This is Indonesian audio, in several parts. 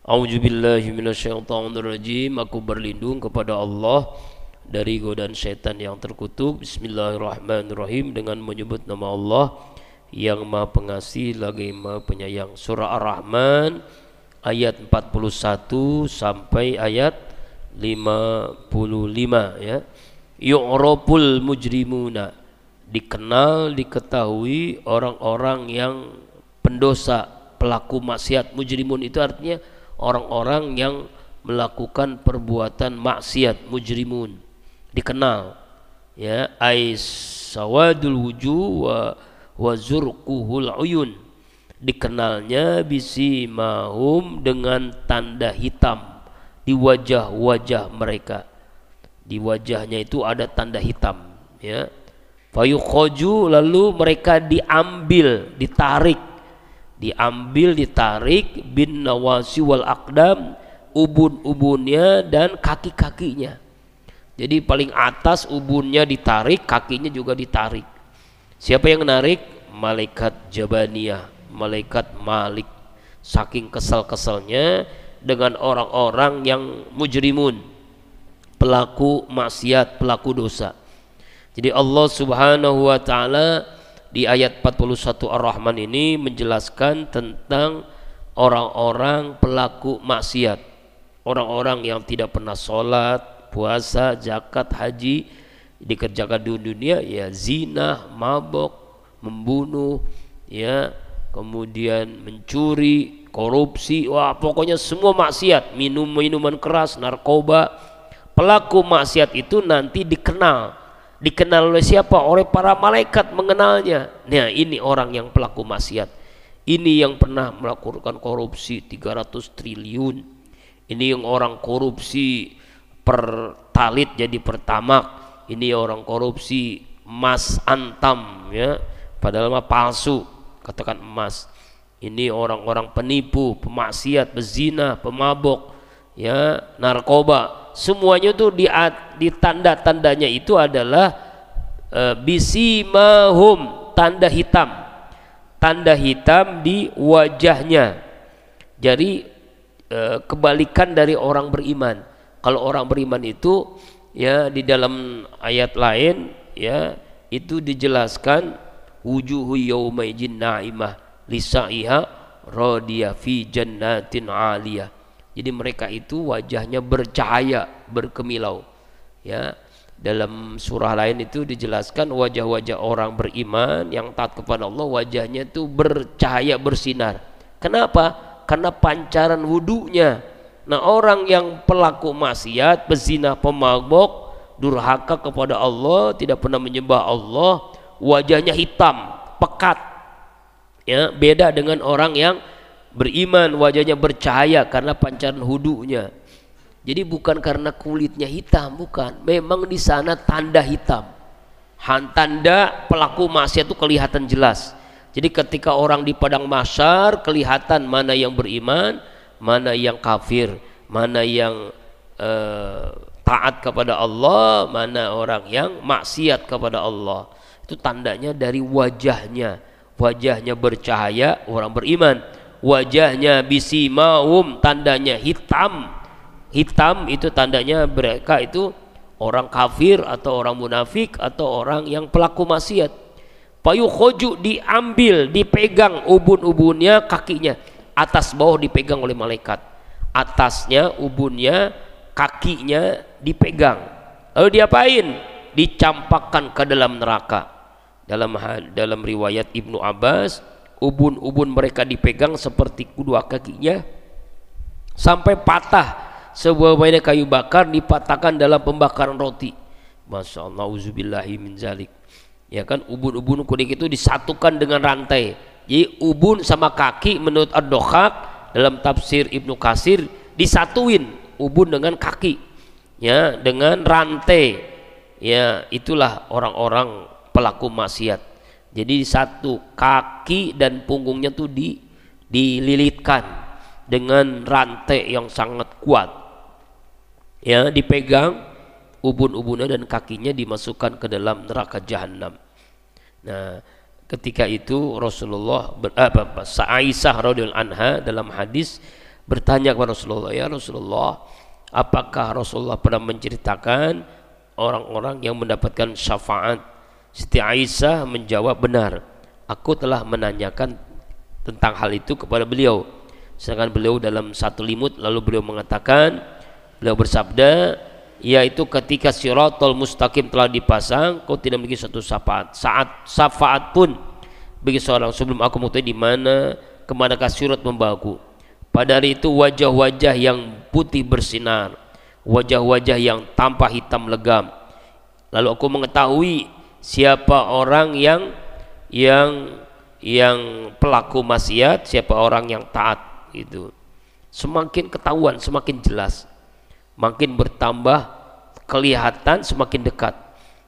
A'udzubillahi minasyaitonirrajim. Aku berlindung kepada Allah dari godaan setan yang terkutuk. Bismillahirrahmanirrahim. Dengan menyebut nama Allah yang Maha Pengasih lagi Maha Penyayang. Surah Ar-Rahman ayat 41 sampai ayat 55 ya. Yu'raful mujrimuna, dikenal, diketahui orang-orang yang pendosa, pelaku maksiat. Mujrimun itu artinya orang-orang yang melakukan perbuatan maksiat. Mujrimun dikenal ya, ais sawadul wujuh wa zurquhul uyun, dikenalnya bisimahum dengan tanda hitam di wajah-wajah mereka. Di wajahnya itu ada tanda hitam ya. Fayukhaju, lalu mereka diambil, ditarik bin nawasi wal aqdam, ubun-ubunnya dan kaki-kakinya. Jadi paling atas ubunnya ditarik, kakinya juga ditarik. Siapa yang menarik? Malaikat Jabaniyah, malaikat Malik. Saking kesal-kesalnya dengan orang-orang yang mujrimun, pelaku maksiat, pelaku dosa. Jadi Allah Subhanahu wa taala di ayat 41 Ar-Rahman ini menjelaskan tentang orang-orang pelaku maksiat, orang-orang yang tidak pernah sholat, puasa, zakat, haji, dikerjakan di dunia ya, zina, mabok, membunuh ya, kemudian mencuri, korupsi, wah pokoknya semua maksiat, minuman keras, narkoba. Pelaku maksiat itu nanti dikenal oleh siapa? Oleh para malaikat mengenalnya. Nah, ini orang yang pelaku maksiat. Ini yang pernah melakukan korupsi 300 triliun. Ini yang orang korupsi pertalit jadi pertamak. Ini orang korupsi emas antam ya, padahal mah palsu, katakan emas. Ini orang-orang penipu, pemaksiat, pezina, pemabok ya, narkoba. Semuanya tuh di tanda-tandanya itu adalah bisimahum, tanda hitam di wajahnya. Jadi kebalikan dari orang beriman. Kalau orang beriman itu ya, di dalam ayat lain ya itu dijelaskan wujuhu yaumaijin na'imah lisaiha radiyah fi jannatin 'aliyah. Jadi mereka itu wajahnya bercahaya, berkemilau ya. Dalam surah lain itu dijelaskan wajah-wajah orang beriman yang taat kepada Allah, wajahnya itu bercahaya, bersinar. Kenapa? Karena pancaran wudunya. Nah, orang yang pelaku maksiat, pezina, pemabok, durhaka kepada Allah, tidak pernah menyembah Allah, wajahnya hitam, pekat ya, beda dengan orang yang beriman, wajahnya bercahaya karena pancaran wudunya. Jadi bukan karena kulitnya hitam, bukan. Memang di sana tanda hitam. Tanda pelaku maksiat itu kelihatan jelas. Jadi ketika orang di padang mahsyar kelihatan mana yang beriman, mana yang kafir, mana yang taat kepada Allah, mana orang yang maksiat kepada Allah. Itu tandanya dari wajahnya. Wajahnya bercahaya, orang beriman. Wajahnya bisimahum, tandanya hitam. Hitam itu tandanya mereka itu orang kafir atau orang munafik atau orang yang pelaku maksiat. Payukhoju, diambil, dipegang ubun-ubunnya, kakinya, atas bawah dipegang oleh malaikat. Atasnya ubunnya, kakinya dipegang. Lalu diapain? Dicampakkan ke dalam neraka. Dalam riwayat Ibnu Abbas, ubun-ubun mereka dipegang seperti kedua kakinya sampai patah, sebuah kayu bakar dipatahkan dalam pembakaran roti. Masya Allah, uzubillahi min zalik. Ya kan, ubun-ubun kuning itu disatukan dengan rantai. Jadi ubun sama kaki menurut Ad-Dohak dalam tafsir Ibnu Katsir disatuin ubun dengan kaki ya, dengan rantai ya. Itulah orang-orang pelaku maksiat. Jadi satu kaki dan punggungnya tuh dililitkan dengan rantai yang sangat kuat ya, dipegang ubun-ubunnya dan kakinya dimasukkan ke dalam neraka jahanam. Nah, ketika itu Rasulullah Aisyah radhiyallahu anha dalam hadis bertanya kepada Rasulullah, ya Rasulullah, apakah Rasulullah pernah menceritakan orang-orang yang mendapatkan syafaat? Siti Aisyah menjawab, benar, aku telah menanyakan tentang hal itu kepada beliau. Sedangkan beliau dalam satu limut, lalu beliau mengatakan, beliau bersabda, yaitu ketika Siratal Mustaqim telah dipasang, kau tidak memiliki satu syafaat pun bagi seorang sebelum aku mengetahui di mana kemanakah sirat membawaku. Pada hari itu wajah-wajah yang putih bersinar, wajah-wajah yang tampak hitam legam. Lalu aku mengetahui siapa orang yang pelaku maksiat, siapa orang yang taat. Itu semakin ketahuan, semakin jelas, makin bertambah kelihatan, semakin dekat.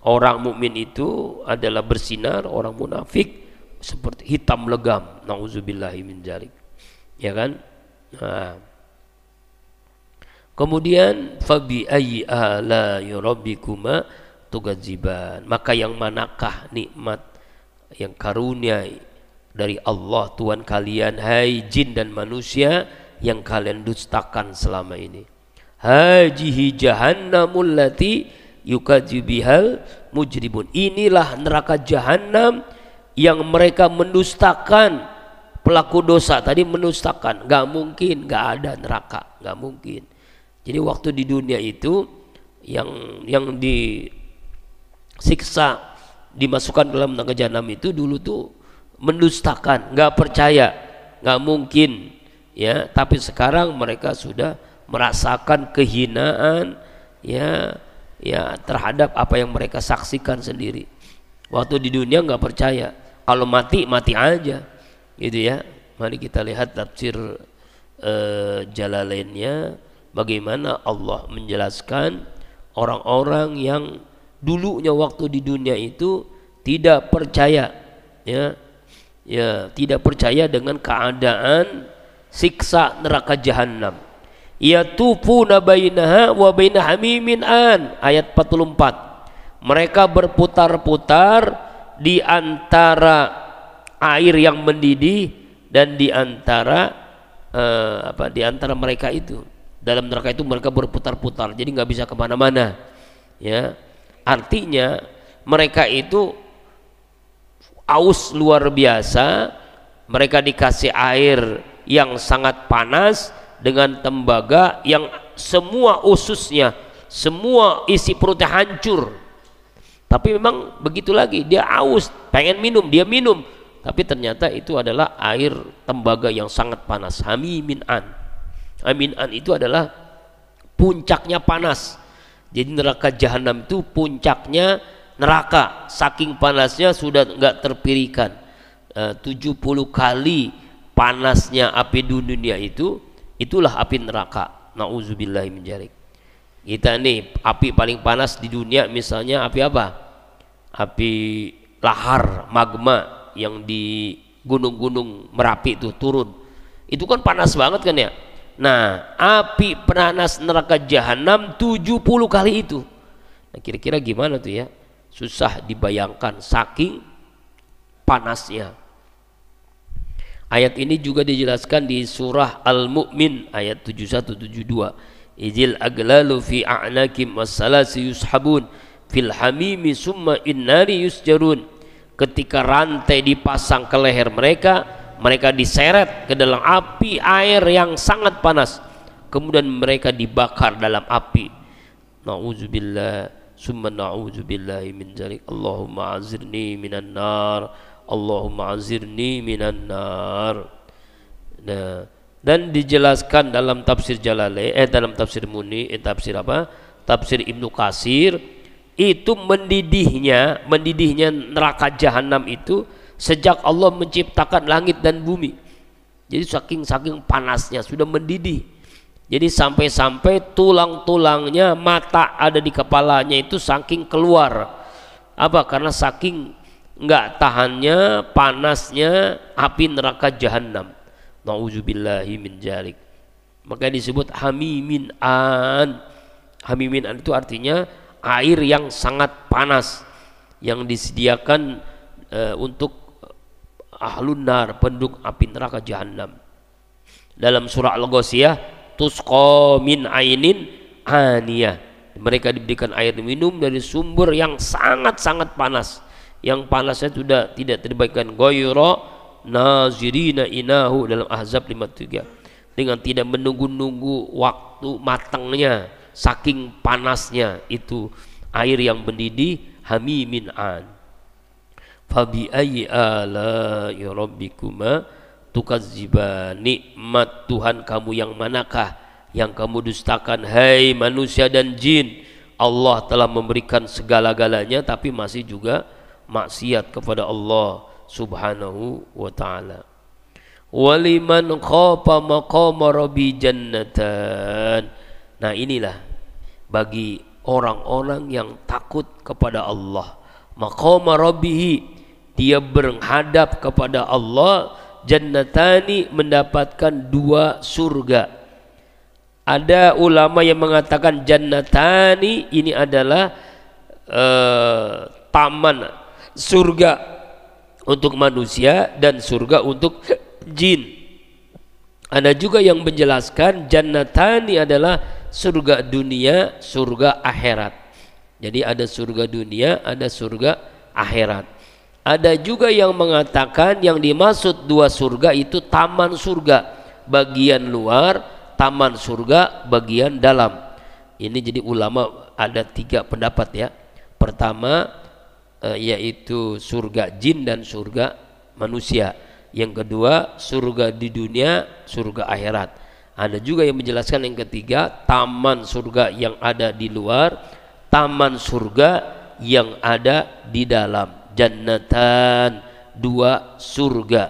Orang mukmin itu adalah bersinar, orang munafik seperti hitam legam. Nauzubillahi min dzalik. Ya kan? Nah. Kemudian fabi ayyi ala rabbikuma tugadziban, maka yang manakah nikmat yang karunia dari Allah Tuhan kalian, hai jin dan manusia, yang kalian dustakan selama ini. Hajihi jahannamul lati yukadzibihal mujrimun, inilah neraka jahanam yang mereka mendustakan pelaku dosa. Tadi mendustakan, nggak mungkin, nggak ada neraka, nggak mungkin. Jadi waktu di dunia itu yang disiksa, dimasukkan dalam neraka jahanam itu dulu tuh mendustakan, nggak percaya, nggak mungkin, ya. Tapi sekarang mereka sudah merasakan kehinaan, ya terhadap apa yang mereka saksikan sendiri. Waktu di dunia nggak percaya, kalau mati aja, gitu ya. Mari kita lihat tafsir Jalalainnya, bagaimana Allah menjelaskan orang-orang yang dulunya waktu di dunia itu tidak percaya, ya tidak percaya dengan keadaan siksa neraka jahanam. Yatufuna bainaha wa baina hamimin an, ayat 44. Mereka berputar-putar di antara air yang mendidih dan di antara di antara mereka itu. Dalam neraka itu mereka berputar-putar, jadi nggak bisa kemana-mana, ya. Artinya mereka itu aus luar biasa, mereka dikasih air yang sangat panas dengan tembaga yang semua ususnya, semua isi perutnya hancur. Tapi memang begitu lagi, dia aus, pengen minum, dia minum, tapi ternyata itu adalah air tembaga yang sangat panas. Hamimin an. Hamimin an itu adalah puncaknya panas. Jadi neraka jahanam itu puncaknya neraka, saking panasnya sudah enggak terpirikan. 70 kali panasnya api dunia itu, itulah api neraka. Nauzubillahi min dzalik. Kita nih api paling panas di dunia misalnya api apa? Api lahar magma yang di gunung-gunung Merapi itu turun. Itu kan panas banget kan ya. Nah, api panas neraka jahanam 70 kali itu. Nah, kira-kira gimana tuh ya? Susah dibayangkan saking panasnya. Ayat ini juga dijelaskan di surah Al-Mu'min ayat 71-72. Izil aglalu fi a'nakim wassalasi yushabun fil hamimi summa innari yusjarun. Ketika rantai dipasang ke leher mereka, mereka diseret ke dalam api air yang sangat panas, kemudian mereka dibakar dalam api. Nauzubillah summa nauzubillahi min dzalik. Allahumma azirni minan nar, Allahumma azirni minan nar. Nah, dan dijelaskan dalam tafsir Jalalain, dalam tafsir tafsir apa? Tafsir Ibnu Katsir, itu mendidihnya neraka jahanam itu sejak Allah menciptakan langit dan bumi. Jadi saking panasnya sudah mendidih. Jadi sampai-sampai tulang-tulangnya, mata ada di kepalanya itu saking keluar. Apa? Karena saking enggak tahannya panasnya api neraka jahanam. Nauzubillahi min dzalik. Maka disebut hamimin an. Hamimin an itu artinya air yang sangat panas yang disediakan untuk ahlun nar, penduduk api neraka jahanam. dalam surah Al-Ghasyiyah, tusqa min ainin aniyah, mereka diberikan air minum dari sumber yang sangat-sangat panas, yang panasnya sudah tidak terbaikkan, ghayra nazirina inahu, dalam Ahzab 53, dengan tidak menunggu-nunggu waktu matangnya, saking panasnya itu air yang mendidih, hamimin an. Fabi ayyi ala'i rabbikuma tukazziban, nikmat Tuhan kamu yang manakah yang kamu dustakan hai manusia dan jin. Allah telah memberikan segala-galanya tapi masih juga maksiat kepada Allah subhanahu wa ta'ala. Waliman khafa maqama rabbi jannatan. Nah inilah bagi orang-orang yang takut kepada Allah, maqama rabbihi, dia berhadap kepada Allah, jannatani, mendapatkan 2 surga. Ada ulama yang mengatakan jannatani ini adalah taman surga untuk manusia dan surga untuk jin. Ada juga yang menjelaskan jannatani adalah surga dunia, surga akhirat. Jadi ada surga dunia, ada surga akhirat. Ada juga yang mengatakan yang dimaksud 2 surga itu taman surga, bagian luar, taman surga bagian dalam. Ini jadi ulama ada 3 pendapat ya. Pertama yaitu surga jin dan surga manusia. Yang kedua surga di dunia, surga akhirat. Ada juga yang menjelaskan yang ketiga, taman surga yang ada di luar, taman surga yang ada di dalam. Jannatan, 2 surga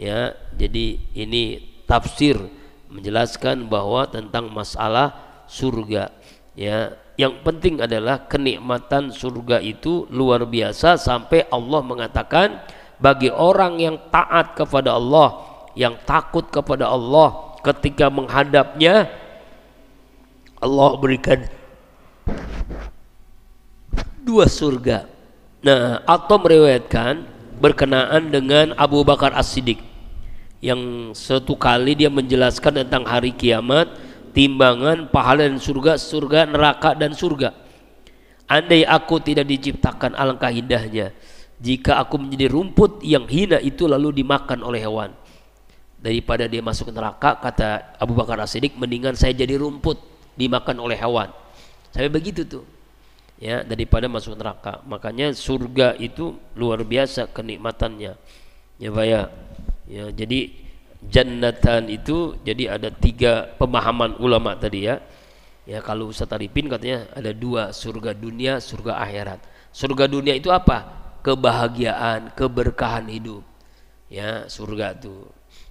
ya. Jadi ini tafsir menjelaskan bahwa tentang masalah surga ya. Yang penting adalah kenikmatan surga itu luar biasa, sampai Allah mengatakan bagi orang yang taat kepada Allah, yang takut kepada Allah, ketika menghadapnya Allah berikan 2 surga. Nah, atau meriwayatkan berkenaan dengan Abu Bakar As-Siddiq yang suatu kali dia menjelaskan tentang hari kiamat, timbangan pahala dan surga, surga, neraka dan surga. Andai aku tidak diciptakan, alangkah indahnya jika aku menjadi rumput yang hina itu lalu dimakan oleh hewan. Daripada dia masuk ke neraka, kata Abu Bakar As-Siddiq, mendingan saya jadi rumput dimakan oleh hewan. Sampai begitu tuh ya, daripada masuk neraka. Makanya surga itu luar biasa kenikmatannya ya Pak ya. Ya, jadi jannatan itu jadi ada 3 pemahaman ulama tadi ya. Ya kalau Ustaz Arifin katanya ada 2, surga dunia, surga akhirat. Surga dunia itu apa? Kebahagiaan, keberkahan hidup ya, surga tuh.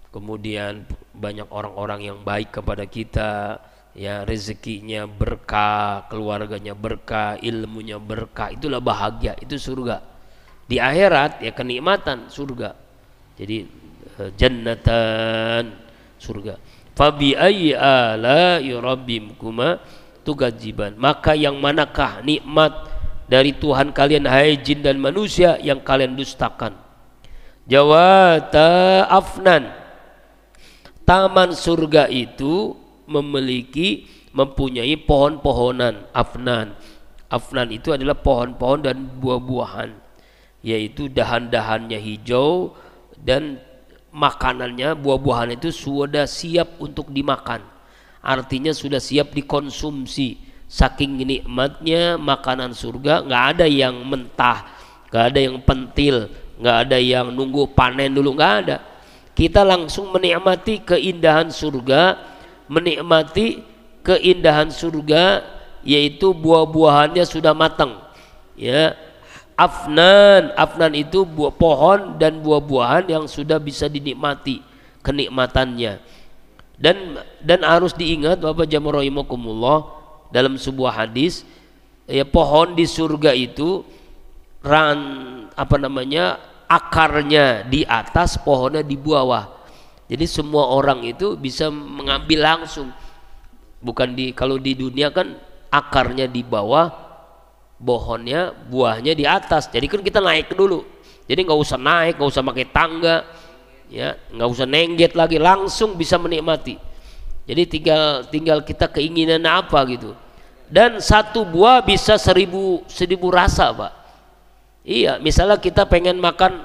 Kemudian banyak orang-orang yang baik kepada kita ya, rezekinya berkah, keluarganya berkah, ilmunya berkah, itulah bahagia, itu surga. Di akhirat ya kenikmatan surga. Jadi jannatan, surga. Fabi ayyi ala'i rabbikuma tukadziban, maka yang manakah nikmat dari Tuhan kalian hai jin dan manusia yang kalian dustakan? Jawata afnan, taman surga itu mempunyai pohon-pohonan. Afnan itu adalah pohon-pohon dan buah-buahan, yaitu dahan-dahannya hijau dan makanannya, buah-buahan itu sudah siap untuk dimakan, artinya sudah siap dikonsumsi. Saking nikmatnya makanan surga, nggak ada yang mentah, nggak ada yang pentil, nggak ada yang nunggu panen dulu, nggak ada. Kita langsung menikmati keindahan surga, menikmati keindahan surga, yaitu buah-buahannya sudah matang ya. Afnan itu buah pohon dan buah-buahan yang sudah bisa dinikmati kenikmatannya. Dan harus diingat Bapak jamaah rahimakumullah, dalam sebuah hadis ya, pohon di surga itu akarnya di atas, pohonnya di bawah. Jadi semua orang itu bisa mengambil langsung. Kalau di dunia kan akarnya di bawah, pohonnya, buahnya di atas. Jadi kan kita naik dulu. Jadi nggak usah naik, nggak usah pakai tangga. ya, nggak usah nengget lagi, langsung bisa menikmati. Jadi tinggal kita keinginan apa gitu. Dan satu buah bisa seribu rasa, Pak. Iya, misalnya kita pengen makan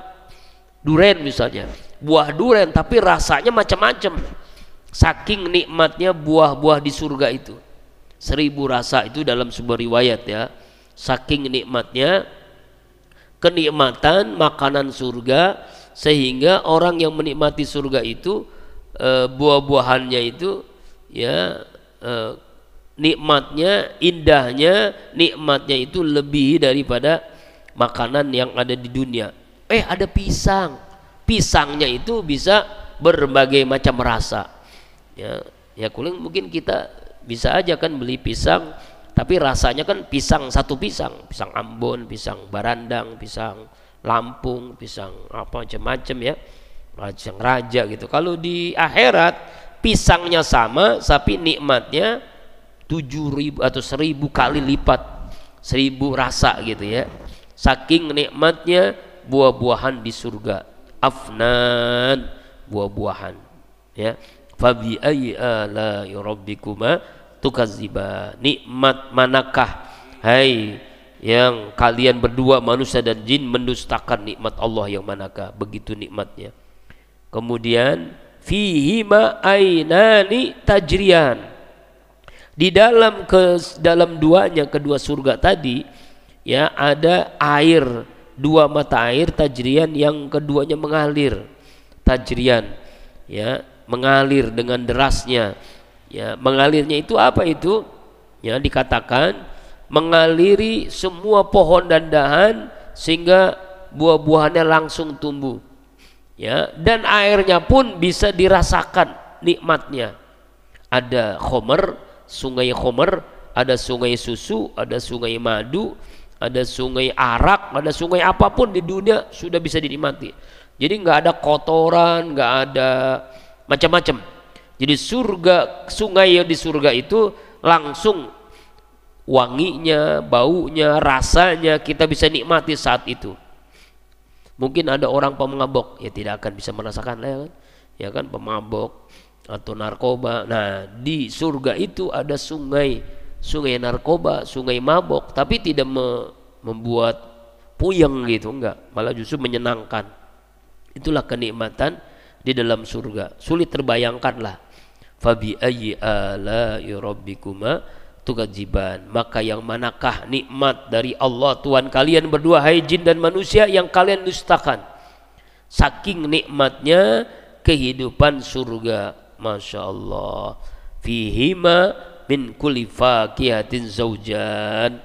duren misalnya, buah duren tapi rasanya macam-macam. Saking nikmatnya buah-buah di surga itu. 1000 rasa itu dalam sebuah riwayat ya. Saking nikmatnya kenikmatan makanan surga, sehingga orang yang menikmati surga itu buah-buahannya itu ya nikmatnya, indahnya, nikmatnya itu lebih daripada makanan yang ada di dunia. Ada pisang, pisangnya itu bisa berbagai macam rasa. Ya mungkin kita bisa aja kan beli pisang, tapi rasanya kan satu pisang Ambon, pisang Barandang, pisang Lampung, pisang apa macam-macam ya, pisang raja gitu. Kalau di akhirat pisangnya sama, tapi nikmatnya 7.000 atau 1.000 kali lipat, 1.000 rasa gitu ya. Saking nikmatnya buah-buahan di surga. Afnan, buah-buahan ya. Fabi ayyi ala'i rabbikuma tukadziban. Nikmat manakah hai yang kalian berdua manusia dan jin mendustakan nikmat Allah yang manakah? Begitu nikmatnya. Kemudian fihima ainani tajriyan. Di dalam duanya kedua surga tadi ya, ada air, 2 mata air tajriyan, yang keduanya mengalir. Tajriyan ya, mengalir dengan derasnya ya. Mengalirnya itu apa itu ya, dikatakan mengaliri semua pohon dan dahan sehingga buah-buahannya langsung tumbuh ya. Dan airnya pun bisa dirasakan nikmatnya. Ada khomer, sungai khomer, ada sungai susu, ada sungai madu, ada sungai arak, ada sungai apapun di dunia sudah bisa dinikmati. Jadi nggak ada kotoran, nggak ada macam-macam. Jadi sungai yang di surga itu langsung wanginya, baunya, rasanya kita bisa nikmati saat itu. Mungkin ada orang pemabok, ya tidak akan bisa merasakan ya kan pemabok atau narkoba. Nah, di surga itu ada sungai narkoba, sungai mabok, tapi tidak membuat puyeng gitu, enggak, malah justru menyenangkan. Itulah kenikmatan di dalam surga, sulit terbayangkan lah. Fabi ayyi ala'i rabbikuma tukadziban. Maka yang manakah nikmat dari Allah Tuhan kalian berdua, hai jin dan manusia, yang kalian dustakan? Saking nikmatnya kehidupan surga. Masya Allah. Fihima min kulli fakihatin zaujan.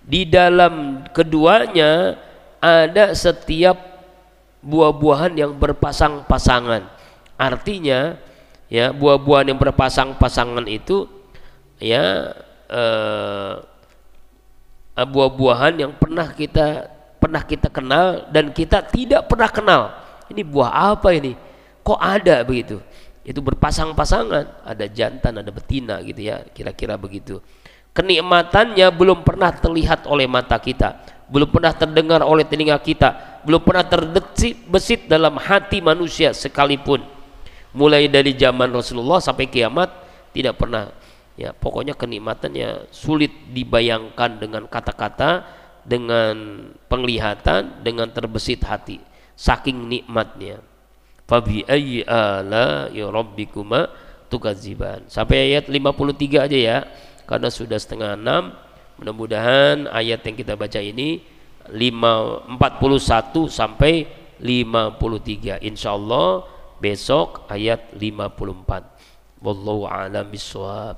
Di dalam keduanya ada setiap buah-buahan yang berpasang-pasangan. Artinya ya, buah-buahan yang berpasang-pasangan itu ya buah-buahan yang pernah kita kenal dan kita tidak pernah kenal. Ini buah apa ini? Kok ada begitu? Itu berpasang-pasangan, ada jantan, ada betina gitu ya, kira-kira begitu. Kenikmatannya belum pernah terlihat oleh mata kita, belum pernah terdengar oleh telinga kita, belum pernah terbesit dalam hati manusia sekalipun. Mulai dari zaman Rasulullah sampai kiamat tidak pernah ya. Pokoknya kenikmatannya sulit dibayangkan dengan kata-kata, dengan penglihatan, dengan terbesit hati, saking nikmatnya. Fabi ayyi ala'i rabbikuma tukadziban. Sampai ayat 53 aja ya, karena sudah 5:30. Mudah-mudahan ayat yang kita baca ini 41 sampai 53. Insyaallah besok ayat 54. Wallahu a'lam bishawab.